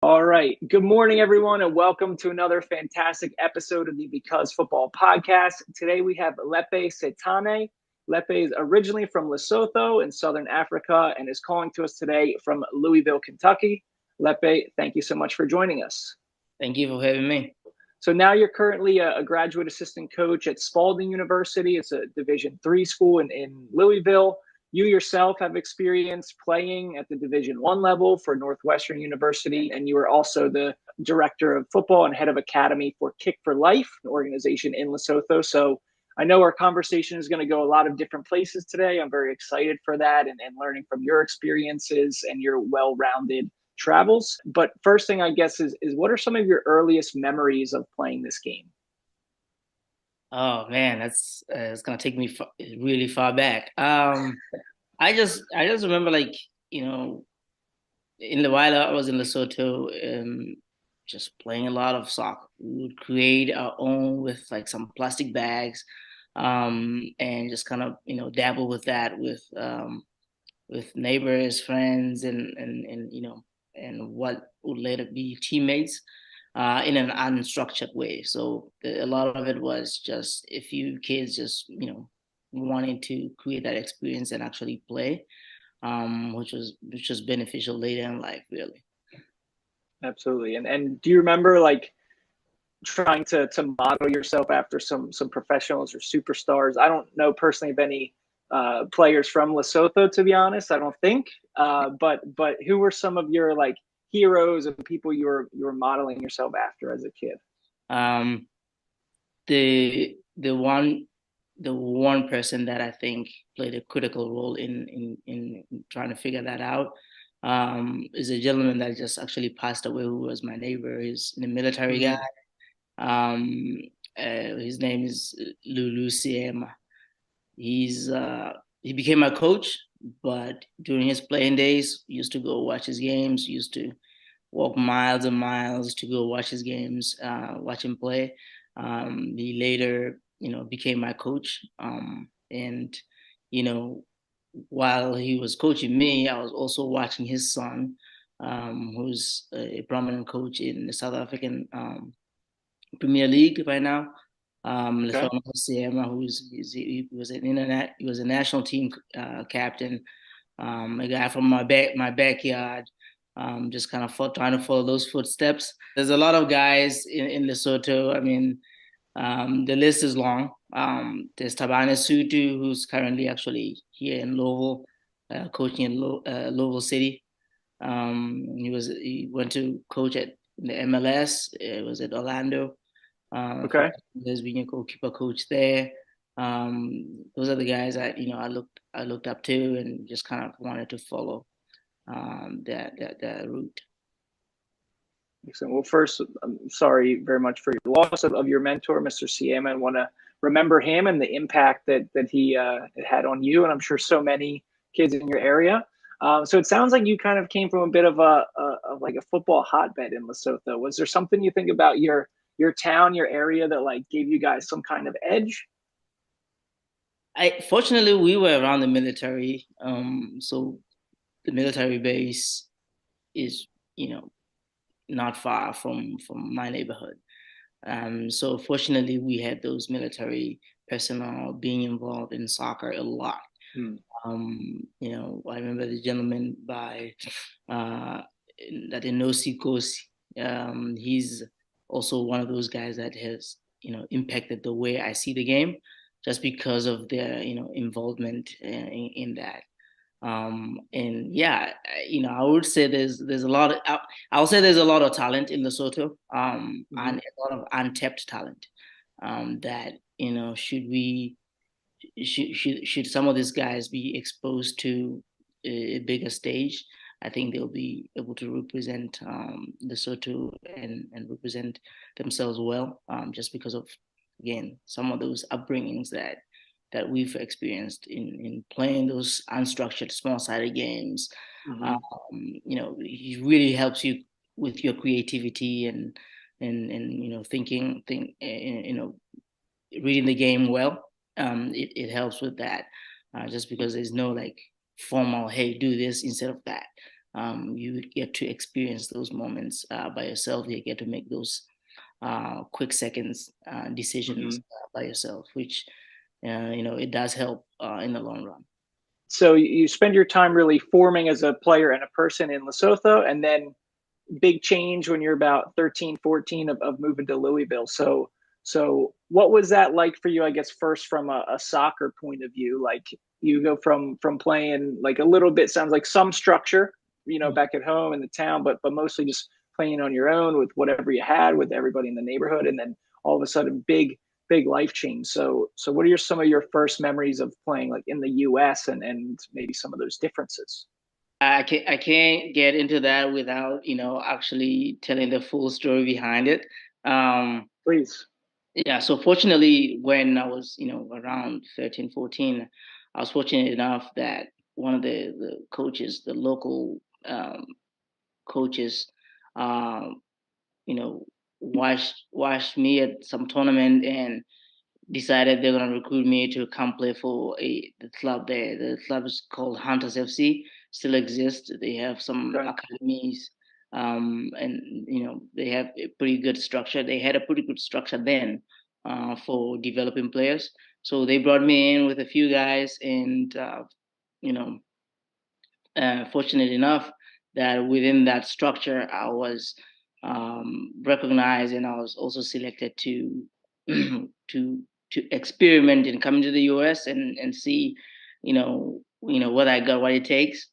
All right. Good morning, everyone, and welcome to another fantastic episode of the Because Football podcast. Today we have Lepe Seetane. Lepe is originally from Lesotho in Southern Africa and is calling to us today from Louisville, Kentucky. Lepe, thank you so much for joining us. Thank you for having me. So now you're currently a graduate assistant coach at Spalding University. It's a Division III school in Louisville. You yourself have experience playing at the Division I level for Northwestern University, and you are also the director of football and head of academy for Kick4Life, an organization in Lesotho. So I know our conversation is going to go a lot of different places today. I'm very excited for that and learning from your experiences and your well-rounded travels. But first thing I guess is what are some of your earliest memories of playing this game? Oh man, that's it's gonna take me really far back. I just remember you know in the while I was in Lesotho, just playing a lot of soccer. We would create our own with like some plastic bags, and just kind of dabble with that with neighbors, friends, and what would later be teammates in an unstructured way. So a lot of it was just a few kids just wanting to create that experience and actually play, which was beneficial later in life, really. Absolutely. And do you remember like trying to model yourself after some professionals or superstars? I don't know personally of any players from Lesotho, to be honest. I don't think. But who were some of your like heroes and people you were modeling yourself after as a kid? Um, the one person that I think played a critical role in trying to figure that out is a gentleman that just actually passed away who was my neighbor. He's a military guy. Mm-hmm. Um, his name is Lulu Siema. He became my coach, but during his playing days, used to go watch his games, used to walk miles and miles to go watch his games, watch him play. He later, became my coach. And you know, while he was coaching me, I was also watching his son, who's a prominent coach in the South African Premier League right now. Okay. Lefano Siema, he was he was a national team captain, a guy from my backyard, just kind of trying to follow those footsteps. There's a lot of guys in Lesotho. I mean, the list is long. There's Tabane Sutu, who's currently actually here in Louisville, coaching in Louisville City. He went to coach at the MLS. It was at Orlando. For Okay. years being a goalkeeper coach there. Those are the guys I looked up to and just kind of wanted to follow that route. Excellent. Well, first, I'm sorry very much for your loss of your mentor, Mr. Siema. I want to remember him and the impact that he had on you, and I'm sure so many kids in your area. So it sounds like you kind of came from a bit of like a football hotbed in Lesotho. Was there something you think about your town, your area that like gave you guys some kind of edge? I fortunately we were around the military, so the military base is not far from my neighborhood. So fortunately, we had those military personnel being involved in soccer a lot. Hmm. I remember the gentleman by uh, that Inosi Kosi. He's also one of those guys that has impacted the way I see the game, just because of their involvement in that. And yeah, I would say there's a lot of I'll say there's a lot of talent in Lesotho, Hmm. and a lot of untapped talent, that should some of these guys be exposed to a bigger stage, I think they'll be able to represent Lesotho and represent themselves well, just because of, again, some of those upbringings that we've experienced in playing those unstructured small-sided games. Um, Hmm. it really helps you with your creativity and reading the game well. It helps with that, just because there's no like formal, hey, do this instead of that. you get to experience those moments by yourself. You get to make those quick seconds decisions Hmm. by yourself, which it does help in the long run. So you spend your time really forming as a player and a person in Lesotho, and then big change when you're about 13, 14 of moving to Louisville. So what was that like for you, I guess, first from a soccer point of view? Like you go from playing like a little bit, sounds like some structure, back at home in the town, but mostly just playing on your own with whatever you had with everybody in the neighborhood. And then all of a sudden big life change. So what are some of your first memories of playing like in the US and maybe some of those differences? I can't get into that without actually telling the full story behind it. Um, Please. yeah, so fortunately, when I was around 13, 14, I was fortunate enough that one of the coaches, the local coaches, um, you know, watched me at some tournament and decided they're gonna recruit me to come play for the club there. The club is called Hunters FC, still exists. They have some Okay. academies, and they have a pretty good structure. They had a pretty good structure then for developing players. So they brought me in with a few guys, and you know, fortunate enough that within that structure, I was recognized, and I was also selected to to experiment and come to the U.S. and see, what I got, what it takes.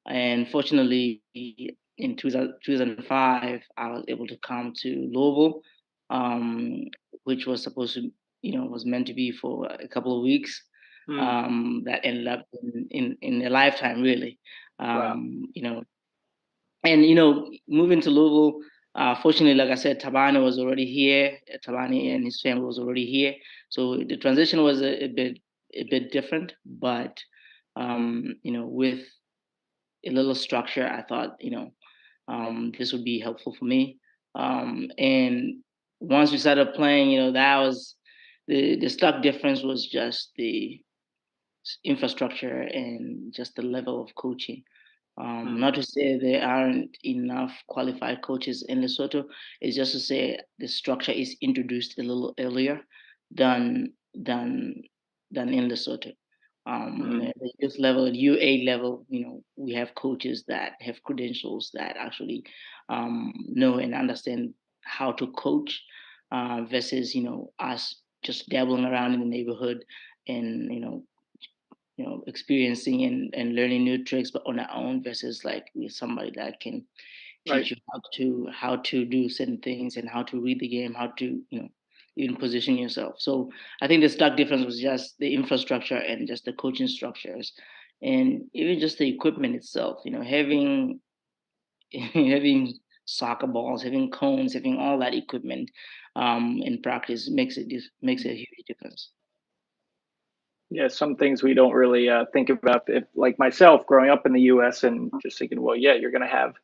And fortunately, in 2005, I was able to come to Louisville, um, which was supposed to, was meant to be for a couple of weeks. Hmm. That ended up in a lifetime, really. Wow. Um, you know, and moving to Louisville, fortunately, like I said, Tabani was already here. Tabani and his family was already here, so the transition was a bit different. But with a little structure, I thought this would be helpful for me. And once we started playing, that was the stark difference was just the infrastructure and just the level of coaching. Hmm. Not to say there aren't enough qualified coaches in Lesotho. It's just to say the structure is introduced a little earlier than than than in Lesotho. Hmm. At the youth level, at U8 level, we have coaches that have credentials that actually know and understand how to coach, versus us just dabbling around in the neighborhood and experiencing and learning new tricks, but on our own versus like with somebody that can Right. teach you how to do certain things and how to read the game, how to even position yourself. So I think the stark difference was just the infrastructure and just the coaching structures, and even just the equipment itself. Having having soccer balls, having cones, having all that equipment in practice makes a huge difference. Yeah, some things we don't really think about. If like myself, growing up in the U.S. and just thinking, well, yeah, you're going to have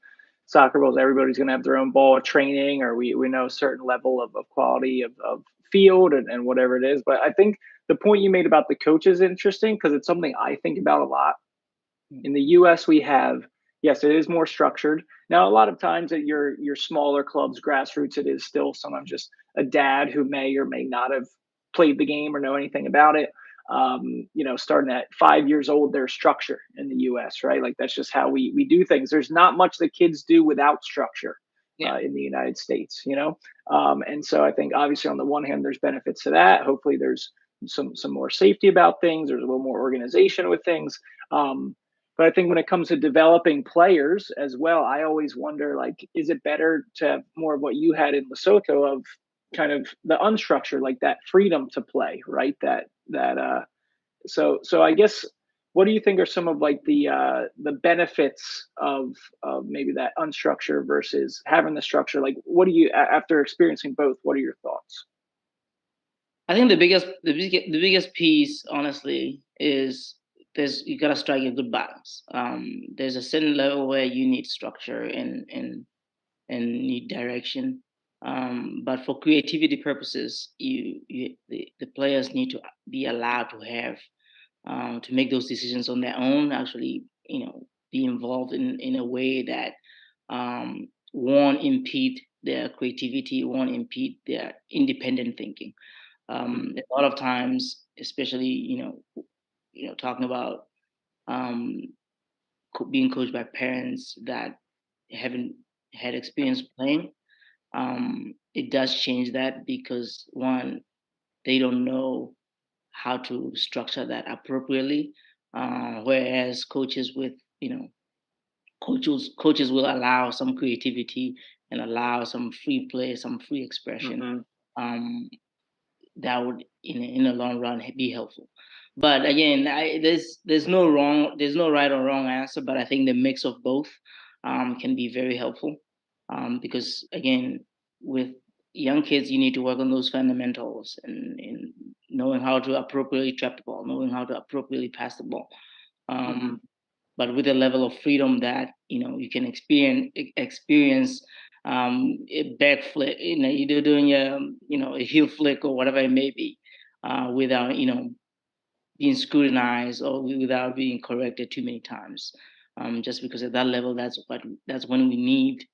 soccer balls. Everybody's going to have their own ball of training, or we know a certain level of quality of field and whatever it is. But I think the point you made about the coach is interesting because it's something I think about a lot. In the US, we have, yes, it is more structured. Now, a lot of times at your smaller clubs, grassroots, it is still sometimes just a dad who may or may not have played the game or know anything about it. Starting at 5 years old, there's structure in the US, right? Like that's just how we do things. There's not much that kids do without structure Yeah. in the United States. And so I think obviously on the one hand, there's benefits to that. Hopefully, there's some more safety about things. There's a little more organization with things. Um, but I think when it comes to developing players as well, I always wonder like, is it better to have more of what you had in Lesotho of kind of the unstructured, like that freedom to play, right? So I guess what do you think are some of like the benefits of maybe that unstructured versus having the structure? Like, what do you after experiencing both? What are your thoughts? I think the biggest piece, honestly, is there's you gotta strike a good balance. There's a certain level where you need structure and need direction. But for creativity purposes, the players need to be allowed to have to make those decisions on their own. Actually, be involved in a way that won't impede their creativity, won't impede their independent thinking. A lot of times, especially talking about um, being coached by parents that haven't had experience playing, it does change that because one, they don't know how to structure that appropriately, whereas coaches with coaches will allow some creativity and allow some free play, some free expression. Um, that would in the long run be helpful. But again, there's no right or wrong answer, but I think the mix of both can be very helpful, because again, with young kids you need to work on those fundamentals and knowing how to appropriately trap the ball, knowing how to appropriately pass the ball, but with a level of freedom that you can experience a back flick, you're doing a heel flick or whatever it may be, without being scrutinized or without being corrected too many times. Just because at that level, that's when we need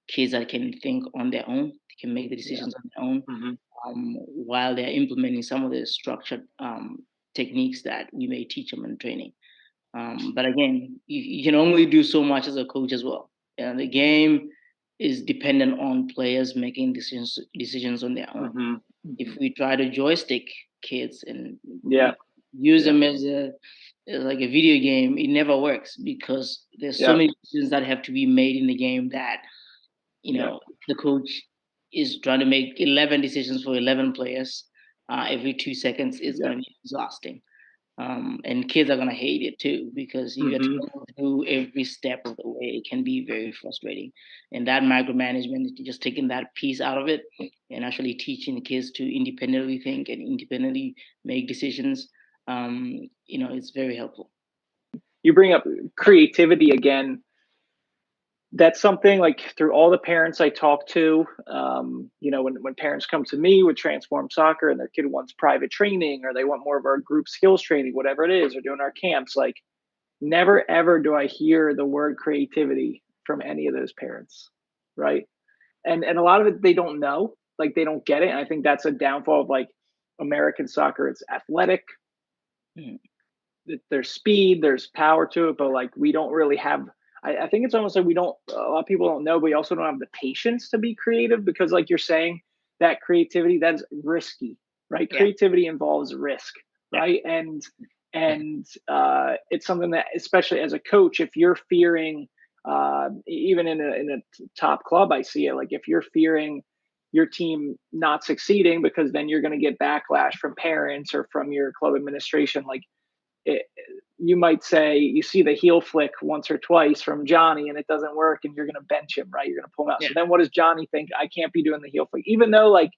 kids that can think on their own, they can make the decisions on their own, while they're implementing some of the structured techniques that we may teach them in training. But again, you can only do so much as a coach as well. The game is dependent on players making decisions on their own. If we try to joystick kids and use them as like a video game, it never works because there's so many decisions that have to be made in the game that the coach is trying to make 11 decisions for 11 players every 2 seconds. It's going to be exhausting. And kids are gonna hate it too because you have to go through every step of the way. It can be very frustrating, and that micromanagement, just taking that piece out of it and actually teaching the kids to independently think and independently make decisions. It's very helpful. You bring up creativity again. That's something like through all the parents I talk to, when parents come to me with Transform Soccer and their kid wants private training or they want more of our group skills training, whatever it is, or doing our camps, like never ever do I hear the word creativity from any of those parents, right? And a lot of it they don't know, like they don't get it. And I think that's a downfall of like American soccer. It's athletic, there's speed, there's power to it, but like we don't really have. I think it's almost like a lot of people don't know, but we also don't have the patience to be creative because, like you're saying, that creativity that's risky, right? Yeah. Creativity involves risk, right? And it's something that, especially as a coach, if you're fearing, even in a top club, I see it like if you're fearing your team not succeeding because then you're going to get backlash from parents or from your club administration, like. You might say you see the heel flick once or twice from Johnny and it doesn't work and you're going to bench him, right? You're going to pull him out. Yeah. So then what does Johnny think? I can't be doing the heel flick, even though like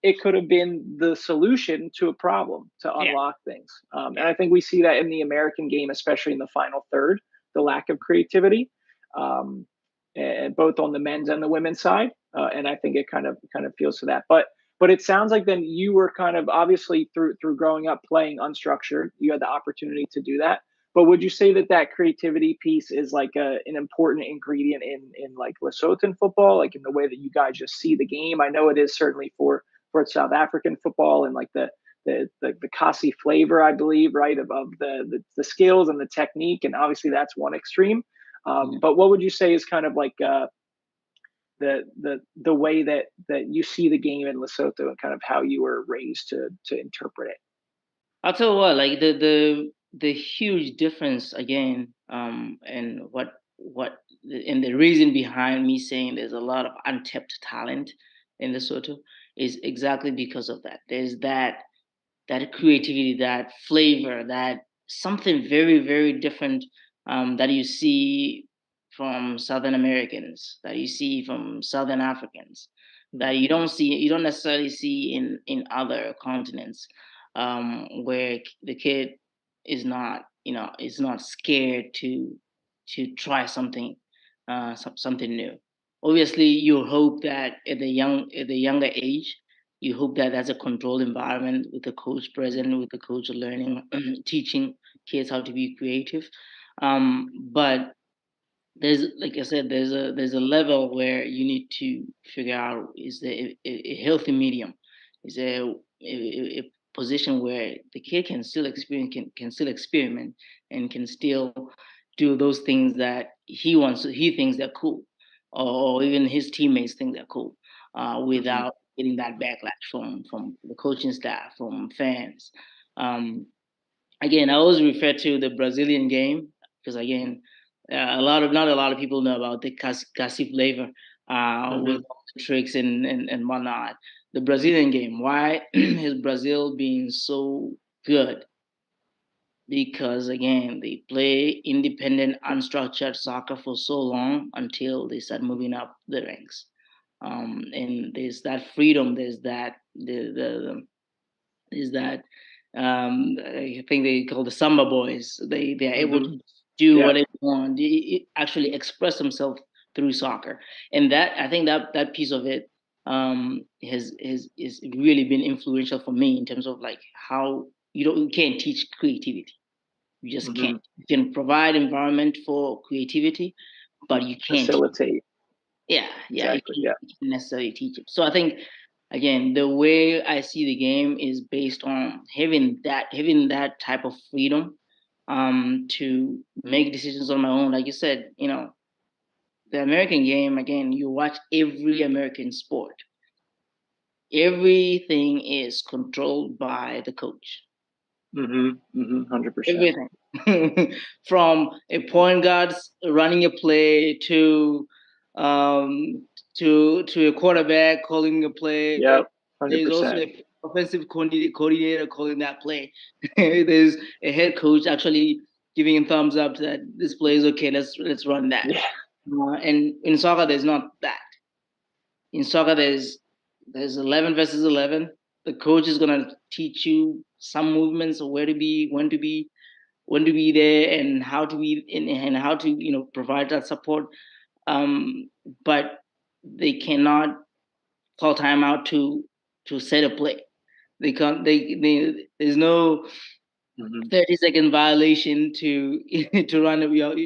it could have been the solution to a problem to unlock things. And I think we see that in the American game, especially in the final third, the lack of creativity, and both on the men's and the women's side. And I think it kind of feels to that. But it sounds like then you were kind of obviously through growing up playing unstructured, you had the opportunity to do that. But would you say that creativity piece is like an important ingredient in like Lesotho football, like in the way that you guys just see the game? I know it is certainly for South African football and like the Kasi flavor, I believe, right, of the skills and the technique, and obviously that's one extreme. But what would you say is kind of like the way that you see the game in Lesotho and kind of how you were raised to interpret it? I'll tell you what, like the huge difference again, and and the reason behind me saying there's a lot of untapped talent in Lesotho is exactly because of that. There's that creativity, that flavor, that something very, very different that you see from Southern Americans, that you see from Southern Africans, that you don't necessarily see in other continents, where the kid is not scared to try something something new. Obviously, you hope that at the younger age, you hope that that's a controlled environment with the coach present, with the coach learning, teaching kids how to be creative. But there's, like I said, there's a level where you need to figure out, is there a healthy medium? Is there a position where the kid can still experience, can still experiment, and can still do those things that he thinks they're cool, or even his teammates think they're cool, Hmm. without getting that backlash from the coaching staff, from fans. Um, Again, I always refer to the Brazilian game because, again, not a lot of people know about the Casi flavor, with Hmm. all the tricks and whatnot. The Brazilian game. Why is Brazil being so good? Because, again, they play independent, unstructured soccer for so long until they start moving up the ranks. And there's that freedom. There's that is that I think they call the Samba boys. They are able Hmm. to do Yeah. what they want, actually express themselves through soccer, and that, I think, that piece of it has really been influential for me in terms of like how you can't teach creativity. You just can't. Hmm. You can provide environment for creativity, but you can't. Facilitate. Yeah, Exactly. Yeah. you can't necessarily teach it. So I think, again, the way I see the game is based on having that type of freedom, to make decisions on my own. Like you said, the American game, again, you watch every American sport. Everything is controlled by the coach. Hmm. 100%. Everything. From a point guard running a play um, to a quarterback calling a play. Yep. There's also 100%. a offensive coordinator calling that play. There's a head coach actually giving a thumbs up that this play is okay. Let's run that. Yeah. And in soccer, there's not that. In soccer, there's 11 versus 11. The coach is gonna teach you some movements of where to be, when to be there, and how to be and how to provide that support. But they cannot call timeout to set a play. They can't. There's no Hmm. 30-second violation to to run to be able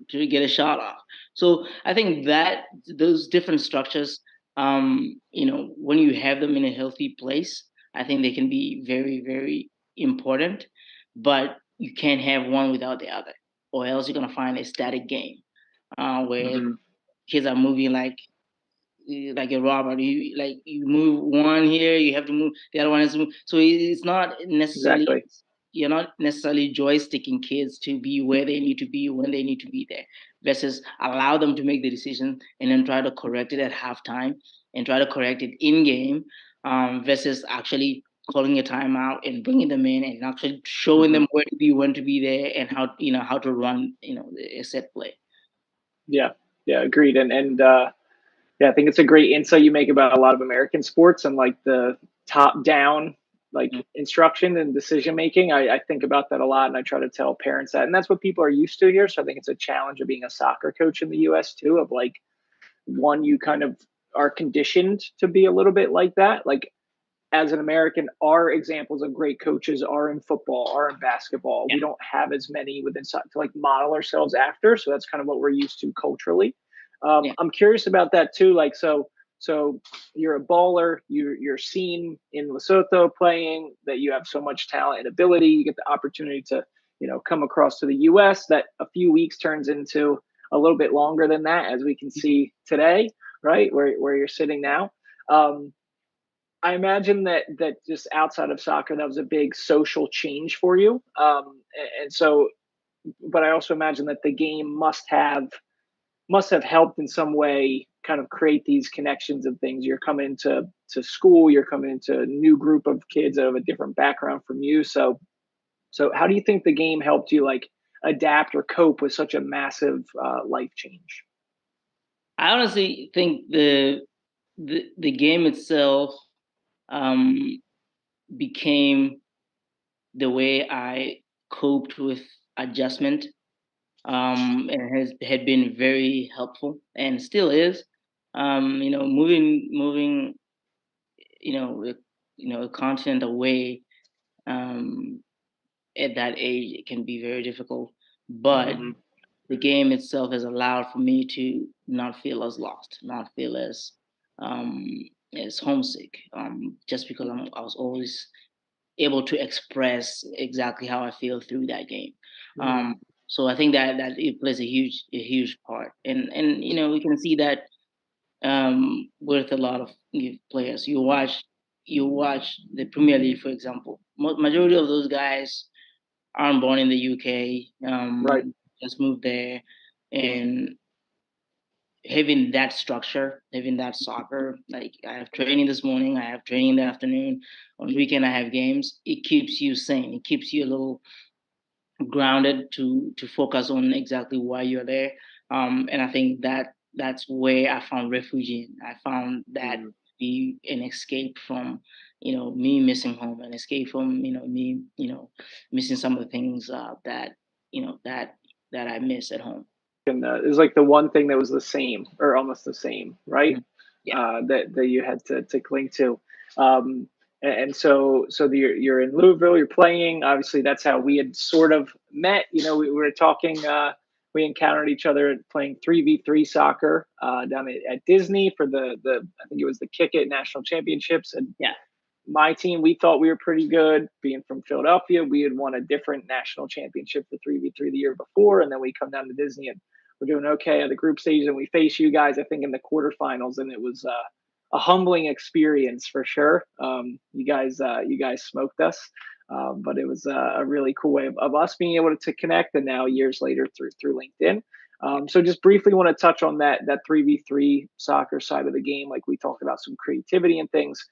to get a shot off. So I think that those different structures, when you have them in a healthy place, I think they can be very, very important. But you can't have one without the other, or else you're gonna find a static game, where Hmm. kids are moving like a robot. You move one here, you have to move the other one has to move. So it's not necessarily Exactly. you're not necessarily joysticking kids to be where they need to be when they need to be there. Versus allow them to make the decision and then try to correct it at halftime and try to correct it in game. Versus actually calling a timeout and bringing them in and actually showing Hmm. them where to be, when to be there, and how to run a set play. Yeah. Yeah. Agreed. And yeah, I think it's a great insight you make about a lot of American sports and like the top down like instruction and decision making. I think about that a lot and I try to tell parents that. And that's what people are used to here. So I think it's a challenge of being a soccer coach in the US too, of like one, you kind of are conditioned to be a little bit like that. Like as an American, our examples of great coaches are in football, are in basketball. Yeah, We don't have as many within to like model ourselves after. So that's kind of what we're used to culturally. yeah, I'm curious about that too. Like, so you're a baller. You're seen in Lesotho playing. That you have so much talent and ability. You get the opportunity to come across to the U.S. That a few weeks turns into a little bit longer than that, as we can see today, right? Where you're sitting now. Um, I imagine that just outside of soccer, that was a big social change for you. And so, but I also imagine that the game must have helped in some way, kind of create these connections and things. You're coming to school, you're coming into a new group of kids that have a different background from you. So how do you think the game helped you like adapt or cope with such a massive life change? I honestly think the game itself um, became the way I coped with adjustment, and has had been very helpful and still is. Moving, you know, a- a continent away, um, at that age, it can be very difficult. But Hmm. the game itself has allowed for me to not feel as lost, not feel um, as homesick, just because I was always able to express exactly how I feel through that game. So I think that it plays a huge part, and we can see that with a lot of players. You watch the Premier League, for example. Majority of those guys aren't born in the UK. Right. Just moved there, and having that structure, having that soccer, like I have training this morning, I have training in the afternoon, on the weekend I have games. It keeps you sane. It keeps you a little grounded to focus on exactly why you're there. And I think that's where I found refuge in. I found that be an escape from me missing home, an escape from me missing some of the things that I miss at home. And it was like the one thing that was the same or almost the same, right? Yeah. That you had to cling to. And so you're in Louisville, you're playing. Obviously, that's how we had sort of met. We were talking. We encountered each other playing 3v3 soccer down at Disney for the I think it was the Kick It National Championships. And Yeah. my team, we thought we were pretty good. Being from Philadelphia, we had won a different national championship for 3v3 the year before, and then we come down to Disney and we're doing okay at the group stage, and we face you guys, I think, in the quarterfinals, and it was a humbling experience for sure. You guys smoked us, but it was a really cool way of us being able to connect, and now years later through LinkedIn. So just briefly want to touch on that 3v3 soccer side of the game, like we talked about some creativity and things.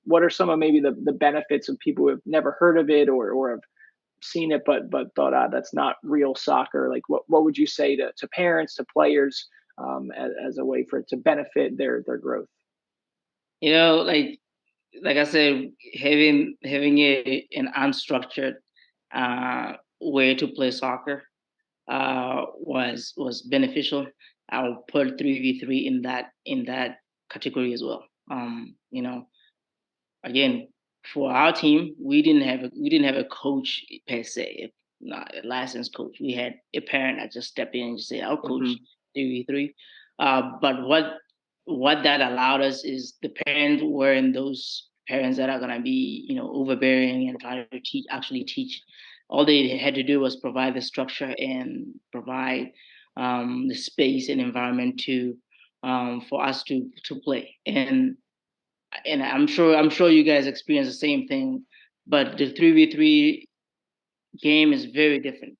What are some of maybe the benefits of people who have never heard of it or have seen it but thought that's not real soccer? Like what would you say to parents, to players, as a way for it to benefit their growth? Like I said, having an unstructured way to play soccer was beneficial. I'll put 3v3 in that category as well. Again, for our team, we didn't have a coach per se, not a licensed coach. We had a parent that just stepped in and just said, "I'll coach 3v3." But what that allowed us is the parents weren't those parents that are gonna be overbearing and try to teach. All they had to do was provide the structure and provide the space and environment to for us to play. And I'm sure you guys experience the same thing, but the 3v3 game is very different.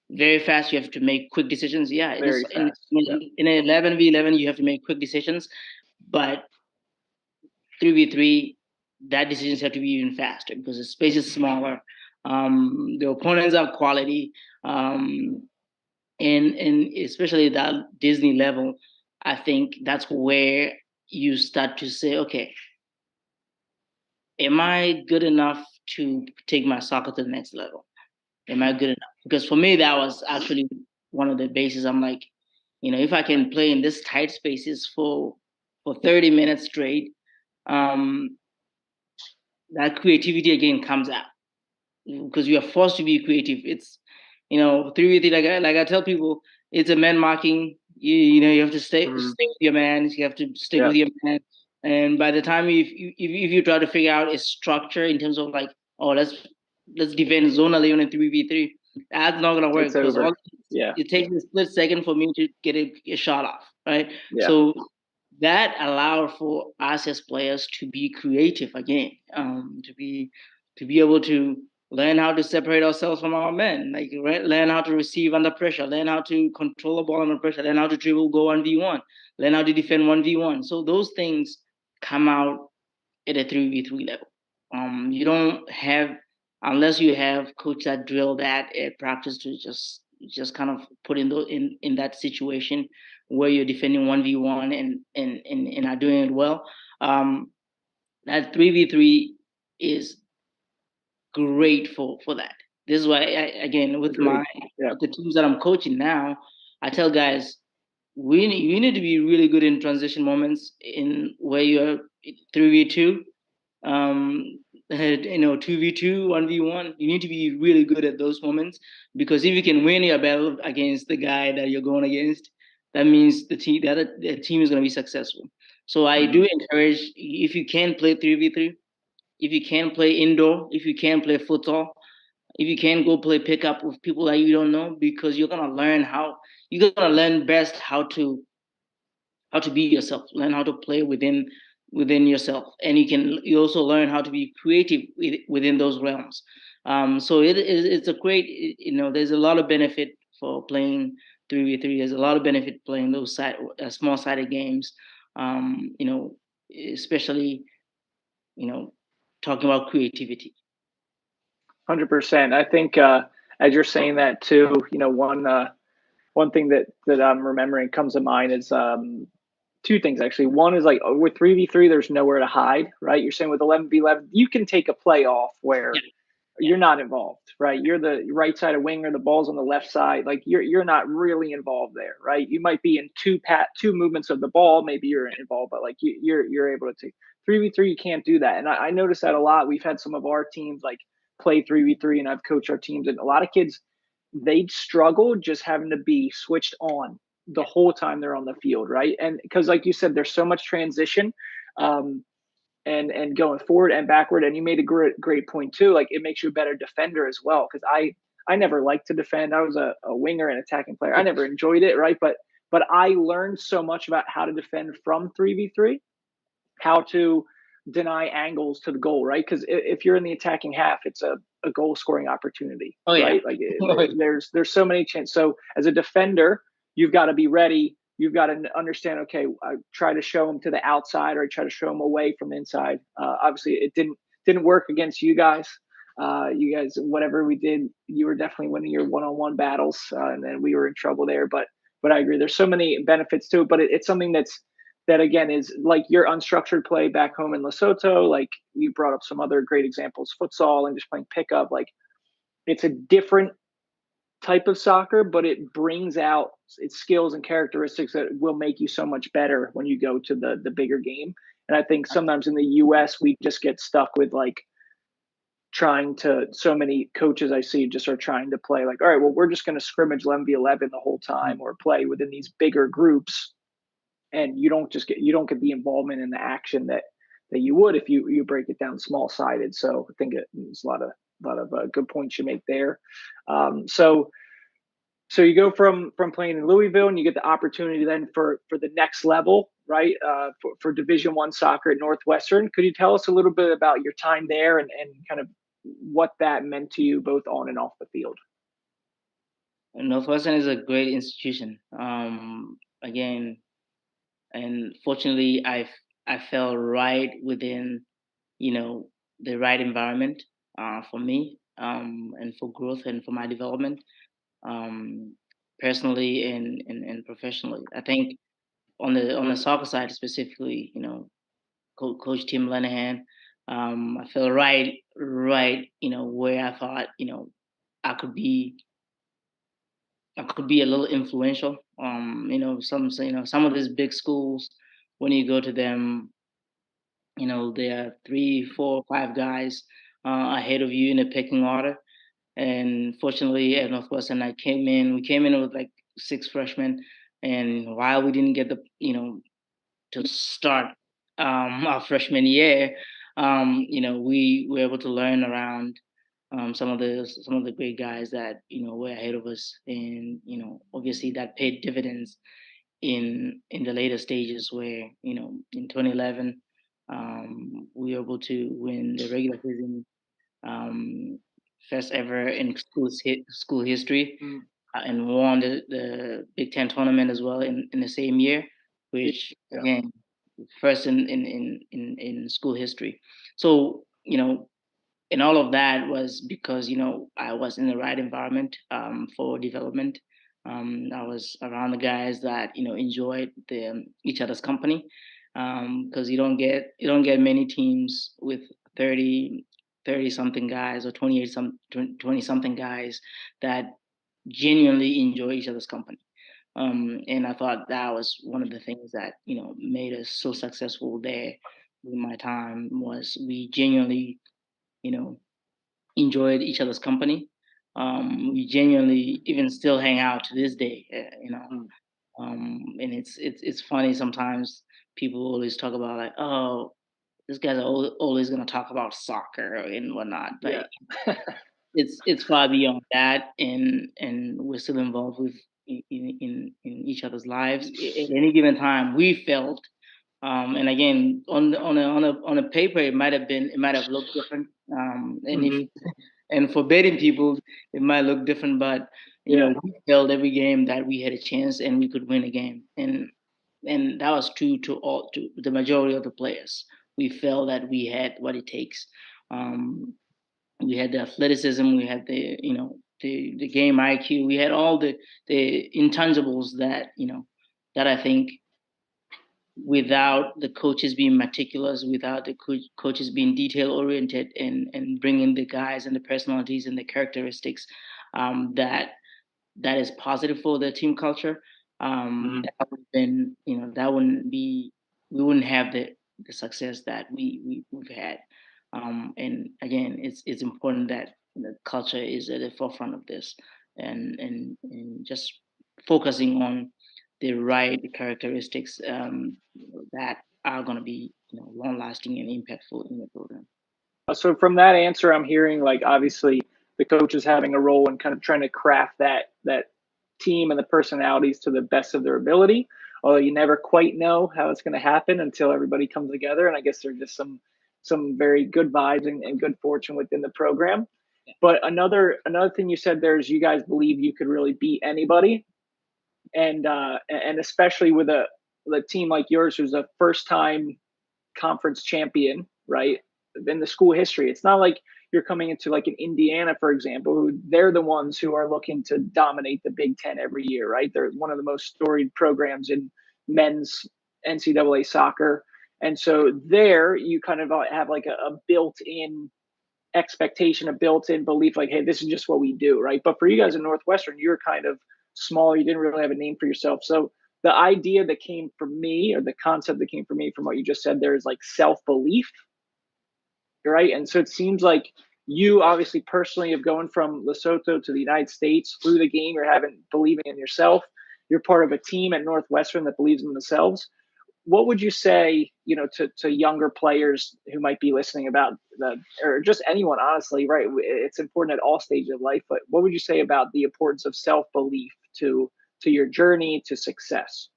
Very fast. You have to make quick decisions. Yeah, Very fast. In an 11v11, you have to make quick decisions, but 3v3, that decisions have to be even faster because the space is smaller. The opponents have quality, and especially that Disney level. I think that's where you start to say, okay, am I good enough to take my soccer to the next level? Am I good enough? Because for me, that was actually one of the bases. I'm like, if I can play in this tight spaces for 30 minutes straight, that creativity again comes out because you are forced to be creative. It's 3v3, like I tell people, it's a man marking. You have to stay with your man. You have to stick with your man. And by the time if you try to figure out a structure in terms of like, oh, let's defend zone 11 and 3v3, that's not gonna work because it takes a split second for me to get a shot off, right? Yeah. So that allowed for us as players to be creative again, to be able to learn how to separate ourselves from our men, like learn how to receive under pressure, learn how to control the ball under pressure, learn how to dribble, go 1v1, learn how to defend 1v1. So those things come out at a 3v3 level. You don't have, unless you have coach that drill that at practice to just kind of put in that situation where you're defending 1v1 and are doing it well. That 3v3 is great for that. This is why again with the teams that I'm coaching now, I tell guys we need to be really good in transition moments in where you're 3v2. 2v2, 1v1. You need to be really good at those moments, because if you can win your battle against the guy that you're going against, that means the team is going to be successful. So I do encourage, if you can play 3v3, if you can play indoor, if you can play futsal, if you can go play pickup with people that you don't know, because you're gonna learn best how to be yourself, learn how to play within yourself, and you also learn how to be creative within those realms. So it's a great, there's a lot of benefit for playing 3v3. There's a lot of benefit playing those small sided games. Especially, you know talking about creativity. 100%. I think as you're saying that too, one thing that I'm remembering comes to mind is two things actually. One is like with 3v3, there's nowhere to hide, right? You're saying with 11v11, you can take a play off where you're not involved, right? You're the right side of winger, the ball's on the left side. Like you're not really involved there, right? You might be in two movements of the ball, maybe you're involved, but like you're able to take 3v3. You can't do that, and I noticed that a lot. We've had some of our teams like play 3v3, and I've coached our teams, and a lot of kids, they struggle just having to be switched on the whole time they're on the field, right? And because like you said, there's so much transition. And going forward and backward. And you made a great point too. Like it makes you a better defender as well. Because I never liked to defend. I was a winger and attacking player. I never enjoyed it, right? But I learned so much about how to defend from 3v3, how to deny angles to the goal, right? Because if you're in the attacking half, it's a goal scoring opportunity, Oh yeah. right? Like there's so many chances. So as a defender, you've got to be ready. You've got to understand. Okay, I try to show them to the outside, or I try to show them away from the inside. Obviously, it didn't work against you guys. You guys, whatever we did, you were definitely winning your one-on-one battles, and then we were in trouble there. But I agree. There's so many benefits to it. But it's something that again is like your unstructured play back home in Lesotho. Like you brought up some other great examples, futsal and just playing pickup. Like it's a different type of soccer, but it brings out its skills and characteristics that will make you so much better when you go to the bigger game. And I think sometimes in the US we just get stuck with like so many coaches I see just are trying to play like, all right, well, we're just going to scrimmage 11v11 the whole time, or play within these bigger groups, and you don't get the involvement in the action that you would if you break it down small sided. So I think it's a lot of good points you make there. So you go from playing in Louisville, and you get the opportunity then for the next level, right? For Division I soccer at Northwestern. Could you tell us a little bit about your time there, and kind of what that meant to you both on and off the field? Northwestern is a great institution. Again, and fortunately, I fell right within, the right environment for me, and for growth and for my development, um, personally and professionally. I think on the soccer side specifically, Coach Tim Lenahan, I fell right, where I thought, I could be I could be a little influential. Some of these big schools, when you go to them, there are three, four, five guys ahead of you in the pecking order. And fortunately, at Northwestern, we came in with like six freshmen, and while we didn't get to start our freshman year, we were able to learn around some of the great guys that were ahead of us, and obviously that paid dividends in the later stages, where in 2011 we were able to win the regular season, um, first ever in school history, and won the Big Ten tournament as well in the same year, which again, first in school history. So and all of that was because I was in the right environment for development. I was around the guys that enjoyed each other's company, because you don't get many teams with 30 something guys, or 20 something guys that genuinely enjoy each other's company. And I thought that was one of the things that made us so successful there. In my time, was we genuinely enjoyed each other's company. We genuinely even still hang out to this day, and it's funny sometimes. People always talk about like, oh, this guy's always going to talk about soccer and whatnot, but Yeah. it's far beyond that, and we're still involved with in each other's lives at any given time. We felt, and again, on a paper, it might have looked different, and if and for betting people, it might look different, but we felt every game that we had a chance and we could win a game, and that was true to the majority of the players. We felt that we had what it takes. We had the athleticism, we had the game IQ, we had all the intangibles that I think, without the coaches being meticulous, without the coaches being detail oriented and bringing the guys and the personalities and the characteristics that is positive for the team culture, that would have been, that wouldn't be, we wouldn't have the success that we've had. And again, it's important that the culture is at the forefront of this, and just focusing on the right characteristics that are going to be long lasting and impactful in the program. So from that answer, I'm hearing like obviously the coach is having a role in kind of trying to craft that team and the personalities to the best of their ability. Although you never quite know how it's going to happen until everybody comes together. And I guess there's just some very good vibes and good fortune within the program. Yeah. But another thing you said there is you guys believe you could really beat anybody, and especially with a team like yours who's a first time conference champion, right? In the school history. It's not like you're coming into like an Indiana, for example, who they're the ones who are looking to dominate the Big Ten every year, right? They're one of the most storied programs in men's NCAA soccer. And so there you kind of have like a built-in expectation, a built-in belief, like, hey, this is just what we do, right? But for you guys in Northwestern, you're kind of smaller. You didn't really have a name for yourself. So the idea that came from me, or the concept that came from me from what you just said there, is like self-belief, right? And so it seems like you obviously personally have gone from Lesotho to the United States through the game. You're believing in yourself. You're part of a team at Northwestern that believes in themselves. What would you say, to younger players who might be listening about or just anyone, honestly, right? It's important at all stages of life, but what would you say about the importance of self-belief to your journey to success?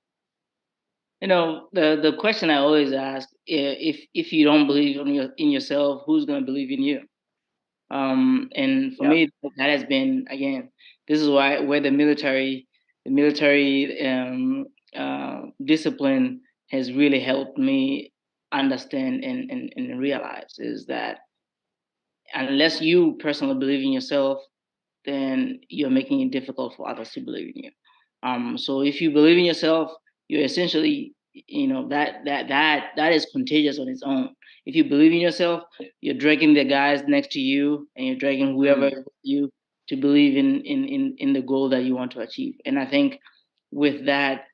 The question I always ask, if you don't believe in yourself, who's going to believe in you? And for me, that has been, again, this is where the military discipline has really helped me understand and realize, is that unless you personally believe in yourself, then you're making it difficult for others to believe in you. So if you believe in yourself, you're essentially, that is contagious on its own. If you believe in yourself, you're dragging the guys next to you, and you're dragging whoever is with you to believe in the goal that you want to achieve. And I think with that,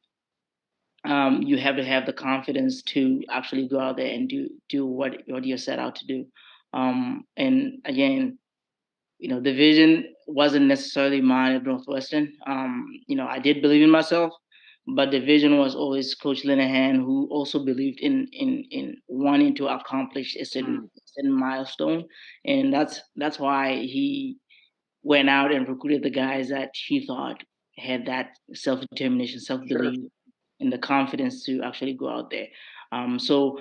you have to have the confidence to actually go out there and do what you're set out to do. And again, the vision wasn't necessarily mine at Northwestern. I did believe in myself, but the vision was always Coach Linehan, who also believed in wanting to accomplish a certain milestone, and that's why he went out and recruited the guys that he thought had that self-determination, self-belief, and the confidence to actually go out there. So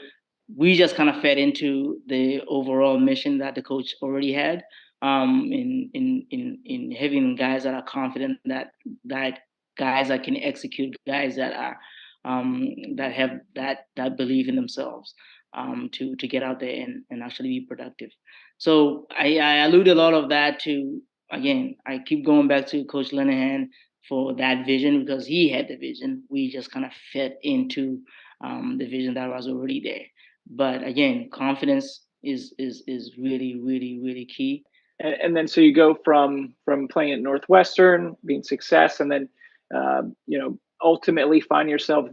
we just kind of fed into the overall mission that the coach already had, in having guys that are confident, that guys that can execute, guys that are that have that belief in themselves, to get out there and actually be productive. So I allude a lot of that to, again, I keep going back to Coach Linehan for that vision, because he had the vision. We just kind of fit into the vision that was already there. But again, confidence is really, really, really key. And then so you go from playing at Northwestern, being success, and then ultimately find yourself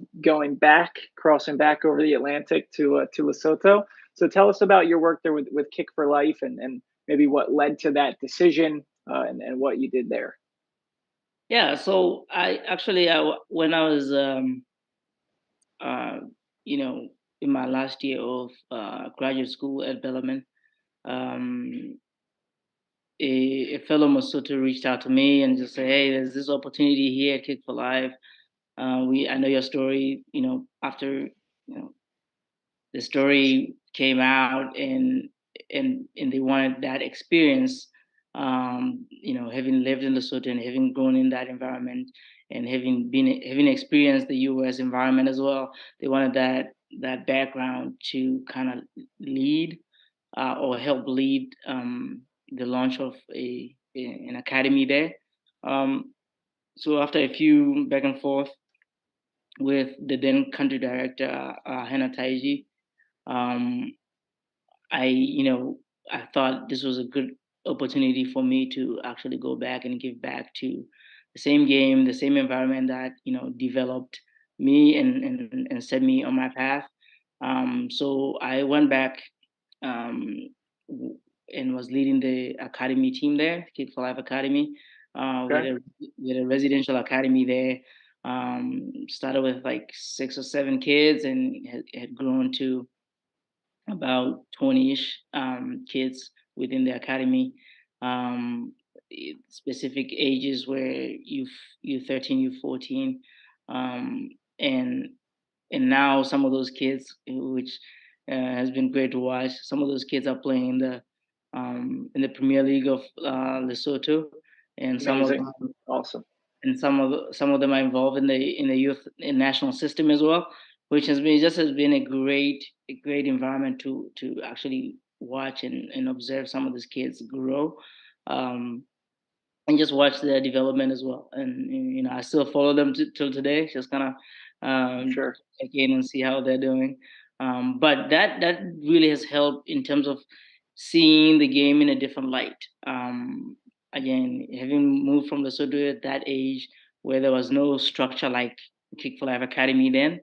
crossing back over the Atlantic to Lesotho. So tell us about your work there with Kick4Life, and maybe what led to that decision and what you did there. Yeah, so when I was uh, you know, in my last year of graduate school at Bellarmine, um, a fellow Lesotho reached out to me and just said, "Hey, there's this opportunity here at Kick4Life. I know your story. After the story came out, and they wanted that experience. Having lived in Lesotho and having grown in that environment, and having experienced the U.S. environment as well, they wanted that background to kind of lead or help lead the launch of an academy there. So after a few back and forth with the then country director, Hannah Taiji, um, I thought this was a good opportunity for me to actually go back and give back to the same game, the same environment that developed me and set me on my path. So I went back um, and was leading the academy team there, Kick4Life Academy. Okay. We had a residential academy there. Started with like 6 or 7 kids and had grown to about 20-ish kids within the academy. Um, Specific ages where you 13, you 14, um, and now some of those kids, which has been great to watch. Some of those kids are playing in the Premier League of Lesotho, and Amazing. Awesome. some of them are involved in the youth and national system as well, which has been a great environment to actually watch and observe some of these kids grow, um, and just watch their development as well. And I still follow them till today, just kind of Sure. check in and see how they're doing. But that really has helped in terms of seeing the game in a different light. Again, having moved from Lesotho at that age, where there was no structure like Kick4Life Academy then,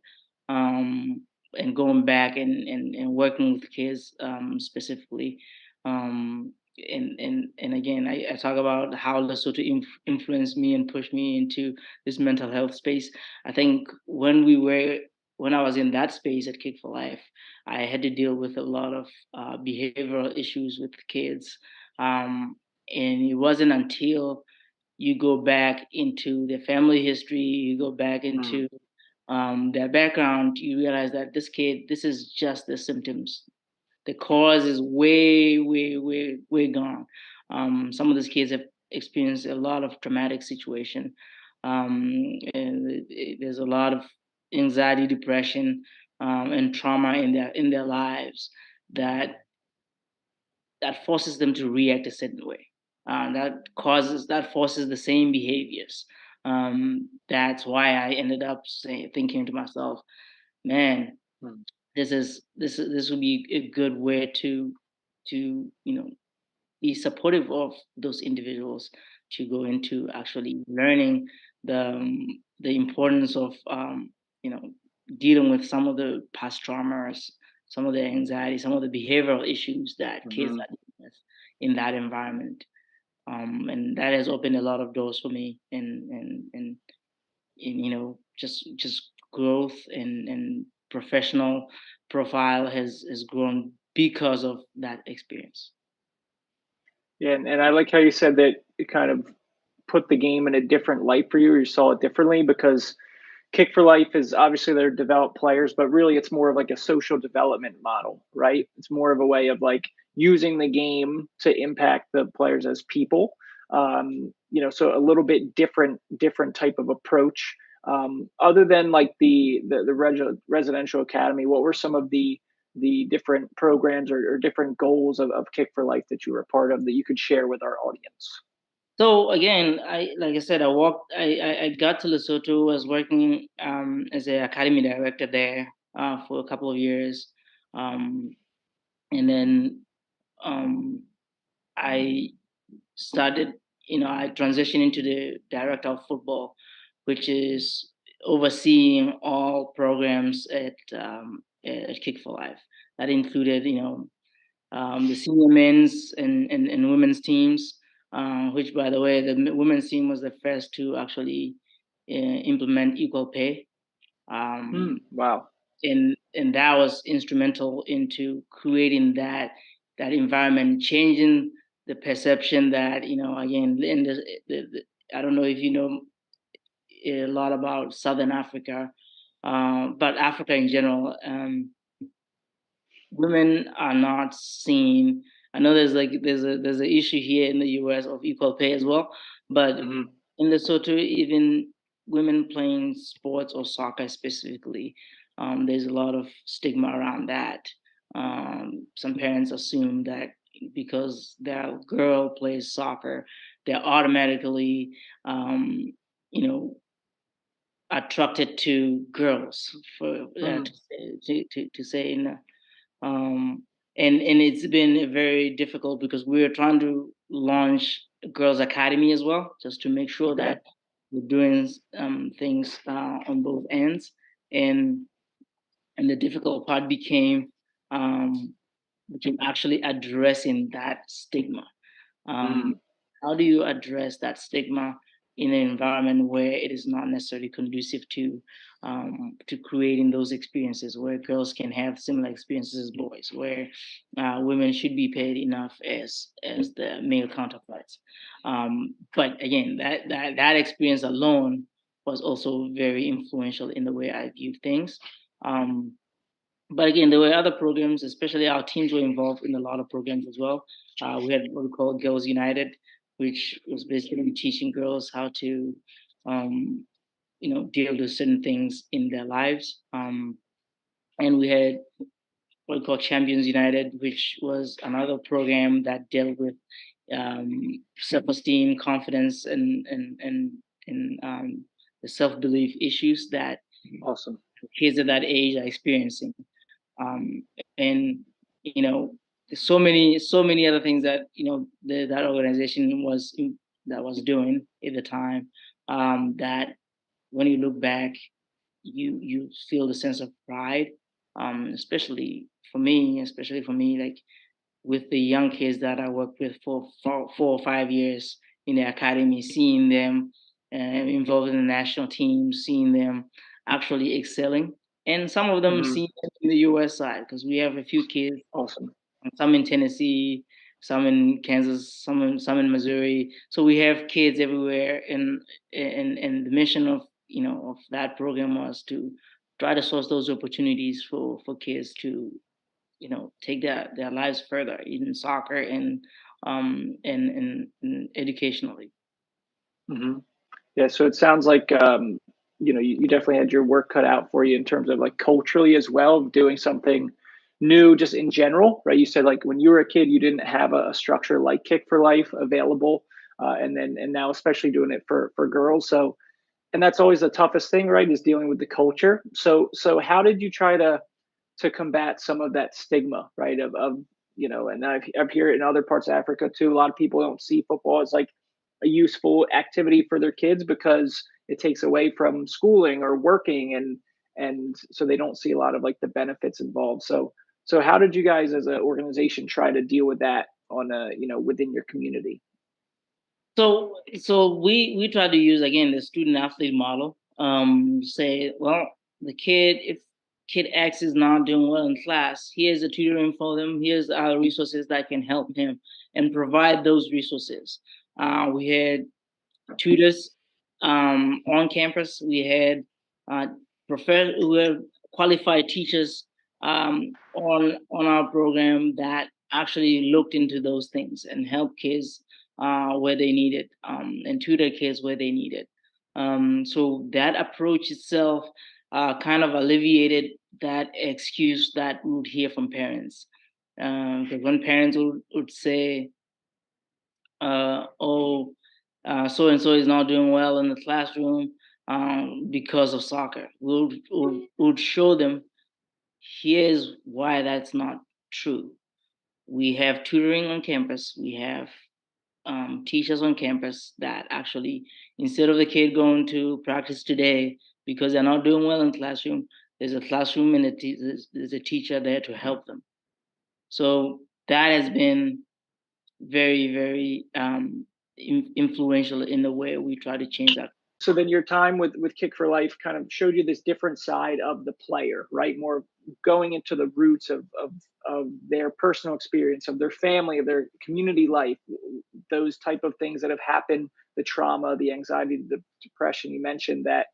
and going back and working with kids specifically. And again, I talk about how Lesotho influenced me and pushed me into this mental health space. I think when I was in that space at Kick4Life, I had to deal with a lot of behavioral issues with kids. And it wasn't until you go back into their family history, you go back into their background, you realize that this is just the symptoms. The cause is way, way, way, way gone. Some of these kids have experienced a lot of traumatic situation, and there's a lot of anxiety, depression, and trauma in their lives that forces them to react a certain way. That forces the same behaviors. That's why I ended up thinking to myself, man, this would be a good way to be supportive of those individuals to go into actually learning the importance of you know dealing with some of the past traumas, some of the anxiety, some of the behavioral issues that kids are dealing with in that environment. And that has opened a lot of doors for me, and just growth and professional profile has grown because of that experience. Yeah, and I like how you said that it kind of put the game in a different light for you, or you saw it differently, because Kick4Life is obviously they're developed players, but really it's more of like a social development model, right? It's more of a way of like using the game to impact the players as people. So a little bit different type of approach. Other than like the residential academy, what were some of the different programs or different goals of Kick4Life that you were a part of that you could share with our audience? So again, like I said, I got to Lesotho. Was working as an academy director there for a couple of years, um, and then um, I started. I transitioned into the director of football, which is overseeing all programs at Kick4Life. That included, the senior men's and women's teams, which, by the way, the women's team was the first to actually implement equal pay. Wow. And that was instrumental into creating that environment, changing the perception that, again, in I don't know if you know a lot about Southern Africa, but Africa in general. Women are not seen. I know there's an issue here in the US of equal pay as well, but in Lesotho, even women playing sports or soccer specifically, there's a lot of stigma around that. Some parents assume that because their girl plays soccer, they're automatically, you know, attracted to girls, for to say in and it's been very difficult because we're trying to launch a girls academy as well, just to make sure that we're doing things on both ends. And the difficult part became actually addressing that stigma. How do you address that stigma in an environment where it is not necessarily conducive to creating those experiences where girls can have similar experiences as boys, where women should be paid enough as the male counterparts? But again, that experience alone was also very influential in the way I viewed things. But again, there were other programs, especially our teams were involved in a lot of programs as well. We had what we call Girls United, which was basically teaching girls how to, deal with certain things in their lives. And we had what we call Champions United, which was another program that dealt with self-esteem, confidence, and the self-belief issues that kids at that age are experiencing. And there's so many other things that that organization was doing at the time, that when you look back, you feel the sense of pride, especially for me, like with the young kids that I worked with for 4 or 5 years in the academy, seeing them involved in the national team, seeing them actually excelling. And some of them seen in the US side, because we have a few kids. Awesome. Some in Tennessee, some in Kansas, some in Missouri. So we have kids everywhere. And the mission of of that program was to try to source those opportunities for kids to take their lives further in soccer and educationally. Yeah, so it sounds like you definitely had your work cut out for you in terms of like culturally as well, doing something new just in general, right? You said like when you were a kid, you didn't have a structure like Kick4Life available, and now especially doing it for girls. So, and that's always the toughest thing, right? Is dealing with the culture. So how did you try to combat some of that stigma, right? Of and I've heard it in other parts of Africa too. A lot of people don't see football as like a useful activity for their kids because it takes away from schooling or working, and so they don't see a lot of like the benefits involved. So how did you guys as an organization try to deal with that on within your community? So we try to use, again, the student athlete model. Say, well, if kid X is not doing well in class, here's the tutoring for them. Here's our resources that can help him, and provide those resources. We had tutors on campus. We had we had qualified teachers on our program that actually looked into those things and helped kids where they needed, and tutor kids where they needed. So that approach itself kind of alleviated that excuse that we would hear from parents. Because when parents would say, oh, so and so is not doing well in the classroom because of soccer, we'll show them, here's why that's not true. We have tutoring on campus. We have teachers on campus that actually, instead of the kid going to practice today because they're not doing well in the classroom, there's a classroom and there's a teacher there to help them. So that has been very, very influential in the way we try to change that. So then your time with Kick4Life kind of showed you this different side of the player, right? More going into the roots of their personal experience, of their family, of their community life, those type of things that have happened, the trauma, the anxiety, the depression you mentioned, that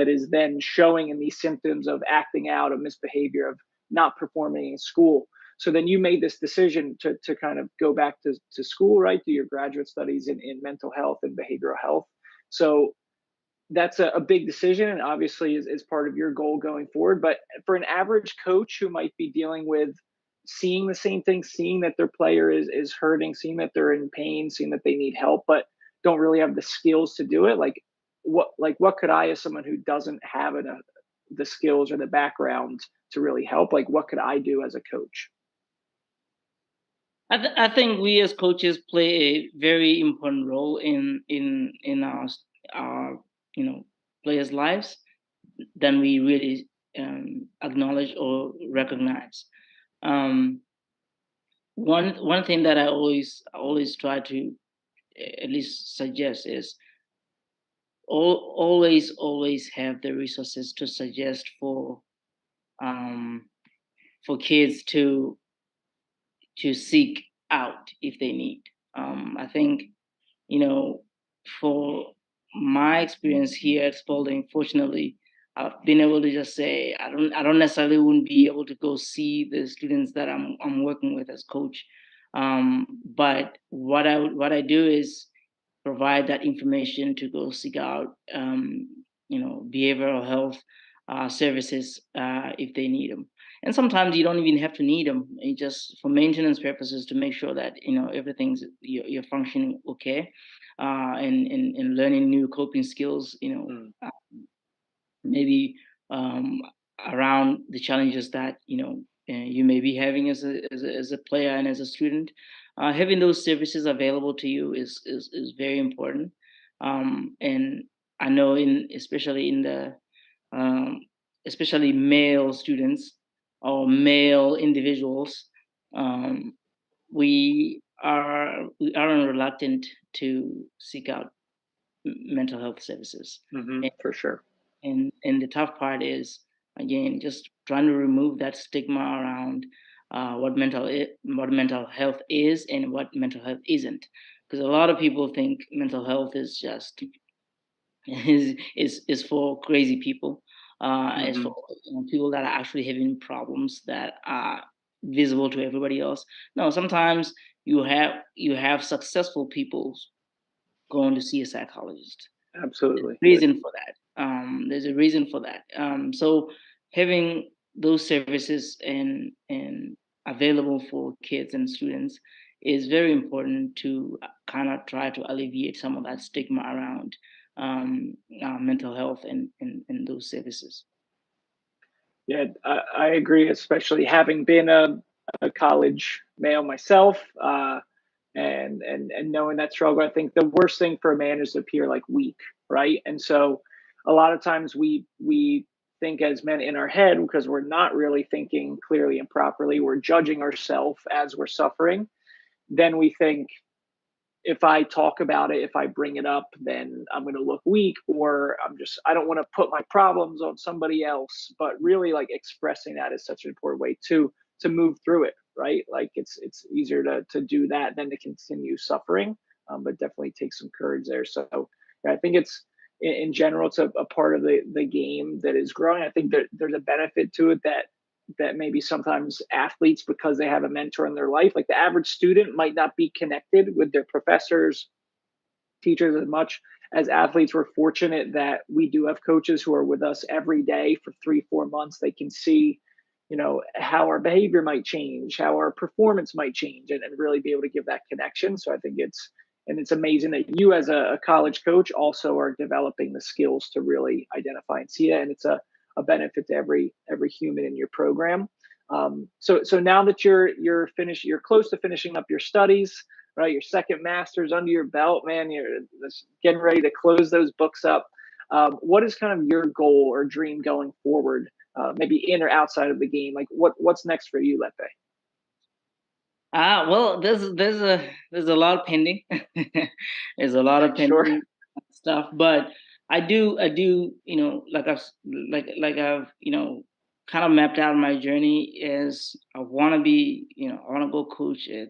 is then showing in these symptoms of acting out, of misbehavior, of not performing in school. So then you made this decision to kind of go back to school, right? Do your graduate studies in mental health and behavioral health. So that's a big decision, and obviously is part of your goal going forward. But for an average coach who might be dealing with seeing the same thing, seeing that their player is hurting, seeing that they're in pain, seeing that they need help, but don't really have the skills to do it, what could I, as someone who doesn't have the skills or the background to really help, like what could I do as a coach? I think we as coaches play a very important role in our players' lives than we really acknowledge or recognize. One thing that I always try to at least suggest is always have the resources to suggest for kids to seek out if they need. I think, for my experience here at Spalding, fortunately, I've been able to just say I don't necessarily wouldn't be able to go see the students that I'm working with as coach. But what I do is provide that information to go seek out behavioral health services if they need them. And sometimes you don't even have to need them. It just for maintenance purposes to make sure that everything's you're functioning okay, and learning new coping skills. Maybe around the challenges that you may be having as a player and as a student. Having those services available to you is very important. And I know especially in the especially male students or male individuals, we are reluctant to seek out mental health services. For sure. And the tough part is, again, just trying to remove that stigma around what mental health is and what mental health isn't, because a lot of people think mental health is just is for crazy people. It's for people that are actually having problems that are visible to everybody else. No, sometimes you have successful people going to see a psychologist. Absolutely. There's a reason for that. So having those services and available for kids and students is very important to kind of try to alleviate some of that stigma around mental health and those services. Yeah, I agree, especially having been a college male myself, and knowing that struggle. I think the worst thing for a man is to appear like weak, right? And so a lot of times we think as men in our head, because we're not really thinking clearly and properly, we're judging ourselves as we're suffering. Then we think, if I talk about it, if I bring it up, then I'm going to look weak, or I don't want to put my problems on somebody else. But really, like, expressing that is such an important way to move through it, right? Like, it's easier to do that than to continue suffering, but definitely take some courage there. So yeah, I think it's in general, it's a part of the game that is growing. I think there's a benefit to it that maybe sometimes athletes, because they have a mentor in their life, like the average student might not be connected with their professors, teachers as much as athletes. We're fortunate that we do have coaches who are with us every day for 3-4 months. They can see, how our behavior might change, how our performance might change, and really be able to give that connection. So I think it's amazing that you, as a college coach, also are developing the skills to really identify and see it. And it's a benefit to every human in your program. So now that you're finished, you're close to finishing up your studies, right? Your second master's under your belt, man. You're getting ready to close those books up. What is kind of your goal or dream going forward, maybe in or outside of the game? Like, what's next for you, Lepe? Well, there's a lot pending. There's a lot of Sure. pending stuff, but I do, like I've, kind of mapped out my journey is I want to be, I want to go coach at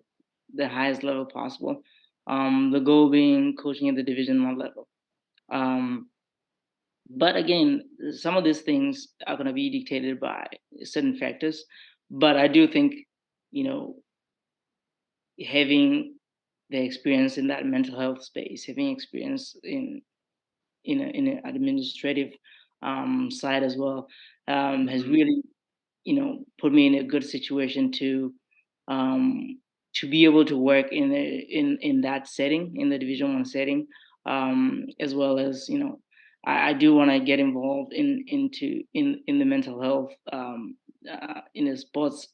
the highest level possible. The goal being coaching at the Division 1 level. Um, but again, some of these things are going to be dictated by certain factors. But I do think, you know, having the experience in that mental health space, having experience in an administrative side as well, has Mhm. really, put me in a good situation um, to be able to work in that setting, in the Division 1 setting, as well as, I do want to get involved in the mental health, in the sports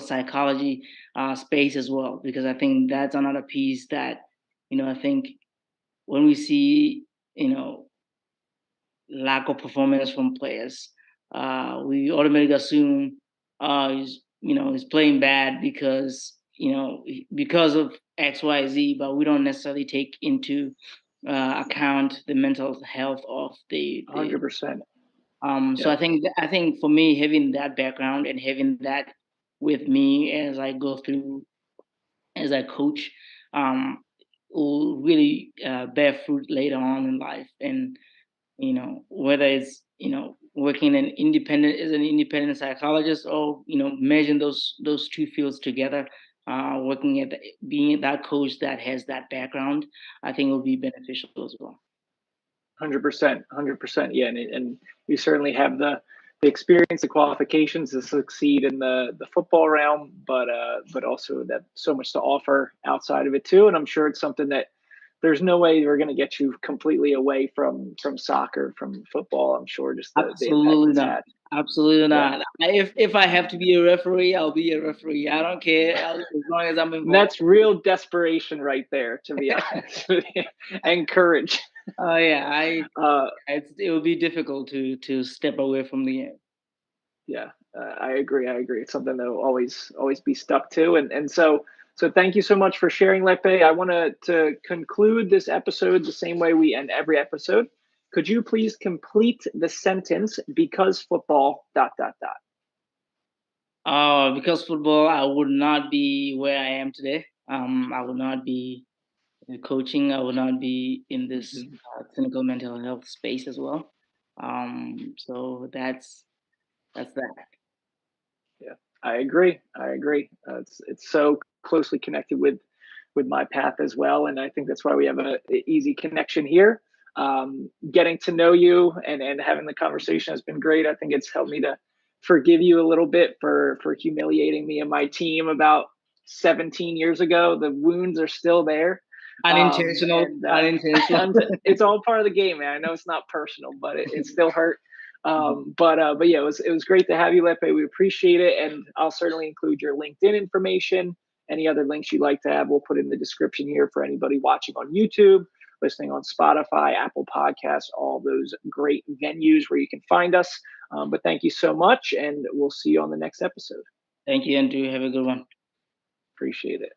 psychology space as well, because I think that's another piece that, I think when we see, you know lack of performance from players, we automatically assume he's playing bad because of X, Y, Z, but we don't necessarily take into account the mental health of the. 100%. So Yep. I think for me, having that background and having that with me as I go through, as I coach, um, will really bear fruit later on in life. And whether it's working as an independent psychologist, or merging those two fields together, working being that coach that has that background, I think will be beneficial as well. 100%. 100%. Yeah. And you certainly have the experience, the qualifications to succeed in the football realm, but also that so much to offer outside of it too. And I'm sure it's something that there's no way we're going to get you completely away from soccer, from football. I'm sure just the impact Absolutely it's not. had. Absolutely Yeah. not. If I have to be a referee, I'll be a referee. I don't care as long as I'm And involved. that's real desperation right there, to be honest with you, and courage. Oh yeah, Uh, it would be difficult to step away from the game. Yeah, I agree. I agree. It's something that will always be stuck to, and so thank you so much for sharing, Lepe. I want to conclude this episode the same way we end every episode. Could you please complete the sentence? Because football. Dot dot dot. Because football, I would not be where I am today. I would not be coaching. I would not be in this Mhm. clinical mental health space as well. So that's that. Yeah, I agree. I agree. It's so closely connected with my path as well, and I think that's why we have a easy connection here. Getting to know you and having the conversation has been great. I think it's helped me to forgive you a little bit for humiliating me and my team about 17 years ago. The wounds are still there, Unintentional, and unintentional. it's all part of the game, man. I know it's not personal, but it still hurt. But yeah, it was great to have you, Lepe. We appreciate it, and I'll certainly include your LinkedIn information. Any other links you'd like to have, we'll put in the description here for anybody watching on YouTube, listening on Spotify, Apple Podcasts, all those great venues where you can find us. But thank you so much, and we'll see you on the next episode. Thank you, and do have a good one. Appreciate it.